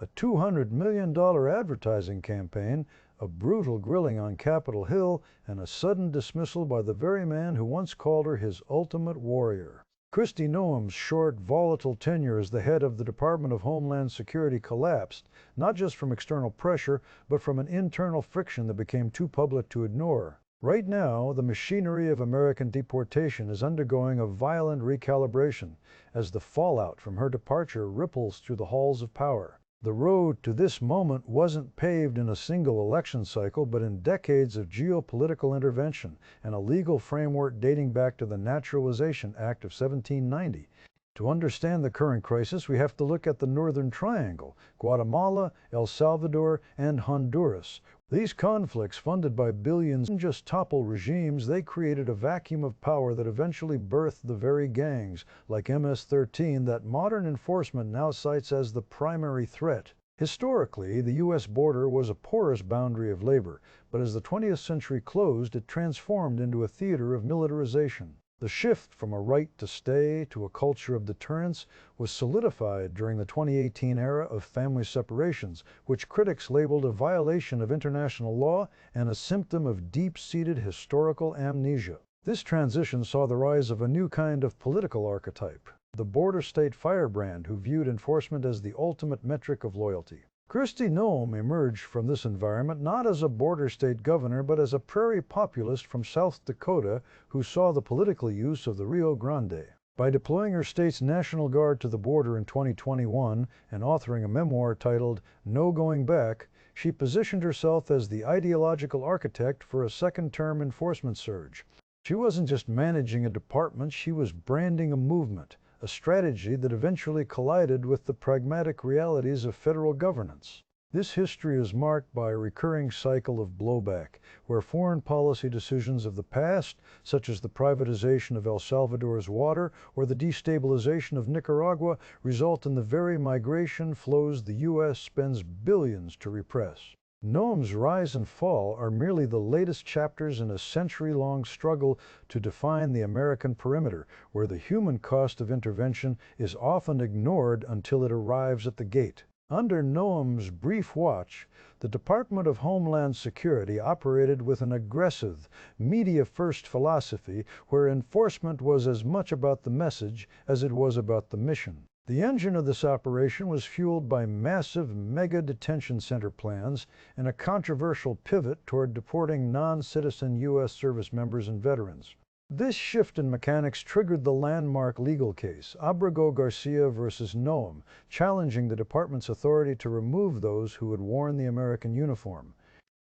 A $200 million advertising campaign, a brutal grilling on Capitol Hill, and a sudden dismissal by the very man who once called her his ultimate warrior. Kristi Noem's short, volatile tenure as the head of the Department of Homeland Security collapsed, not just from external pressure, but from an internal friction that became too public to ignore. Right now, the machinery of American deportation is undergoing a violent recalibration as the fallout from her departure ripples through the halls of power. The road to this moment wasn't paved in a single election cycle, but in decades of geopolitical intervention and a legal framework dating back to the Naturalization Act of 1790. To understand the current crisis, we have to look at the Northern Triangle: Guatemala, El Salvador, and Honduras. These conflicts, funded by billions, didn't just topple regimes, they created a vacuum of power that eventually birthed the very gangs, like MS-13, that modern enforcement now cites as the primary threat. Historically, the U.S. border was a porous boundary of labor, but as the 20th century closed, it transformed into a theater of militarization. The shift from a right to stay to a culture of deterrence was solidified during the 2018 era of family separations, which critics labeled a violation of international law and a symptom of deep-seated historical amnesia. This transition saw the rise of a new kind of political archetype, the border state firebrand who viewed enforcement as the ultimate metric of loyalty. Kristi Noem emerged from this environment not as a border state governor, but as a prairie populist from South Dakota who saw the political use of the Rio Grande. By deploying her state's National Guard to the border in 2021 and authoring a memoir titled No Going Back, she positioned herself as the ideological architect for a second-term enforcement surge. She wasn't just managing a department, she was branding a movement, a strategy that eventually collided with the pragmatic realities of federal governance. This history is marked by a recurring cycle of blowback, where foreign policy decisions of the past, such as the privatization of El Salvador's water or the destabilization of Nicaragua, result in the very migration flows the U.S. spends billions to repress. Noem's rise and fall are merely the latest chapters in a century-long struggle to define the American perimeter, where the human cost of intervention is often ignored until it arrives at the gate. Under Noem's brief watch, the Department of Homeland Security operated with an aggressive, media-first philosophy where enforcement was as much about the message as it was about the mission. The engine of this operation was fueled by massive mega-detention center plans and a controversial pivot toward deporting non-citizen U.S. service members and veterans. This shift in mechanics triggered the landmark legal case, Abrego Garcia versus Noem, challenging the department's authority to remove those who had worn the American uniform.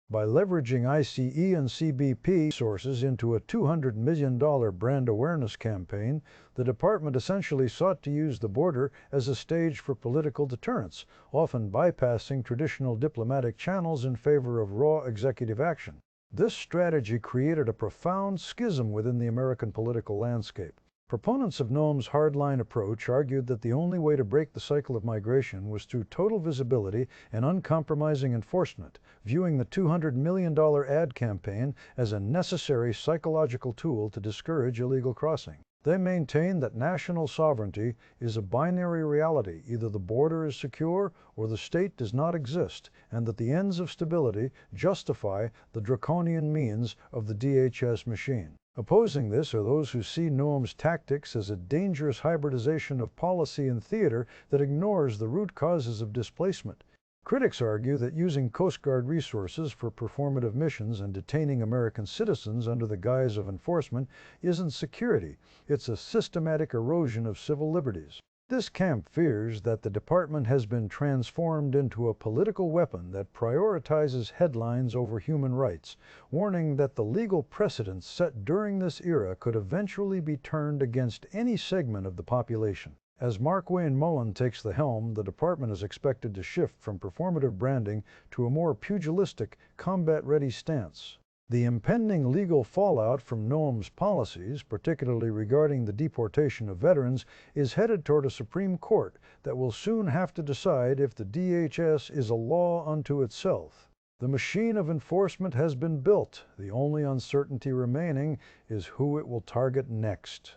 By leveraging ICE and CBP sources into a $200 million brand awareness campaign, the department essentially sought to use the border as a stage for political deterrence, often bypassing traditional diplomatic channels in favor of raw executive action. This strategy created a profound schism within the American political landscape. Proponents of Noem's hardline approach argued that the only way to break the cycle of migration was through total visibility and uncompromising enforcement, viewing the $200 million ad campaign as a necessary psychological tool to discourage illegal crossing. They maintained that national sovereignty is a binary reality: either the border is secure or the state does not exist, and that the ends of stability justify the draconian means of the DHS machine. Opposing this are those who see Noem's tactics as a dangerous hybridization of policy and theater that ignores the root causes of displacement. Critics argue that using Coast Guard resources for performative missions and detaining American citizens under the guise of enforcement isn't security, it's a systematic erosion of civil liberties. This camp fears that the department has been transformed into a political weapon that prioritizes headlines over human rights, warning that the legal precedents set during this era could eventually be turned against any segment of the population. As Markwayne Mullin takes the helm, the department is expected to shift from performative branding to a more pugilistic, combat-ready stance. The impending legal fallout from Noem's policies, particularly regarding the deportation of veterans, is headed toward a Supreme Court that will soon have to decide if the DHS is a law unto itself. The machine of enforcement has been built. The only uncertainty remaining is who it will target next.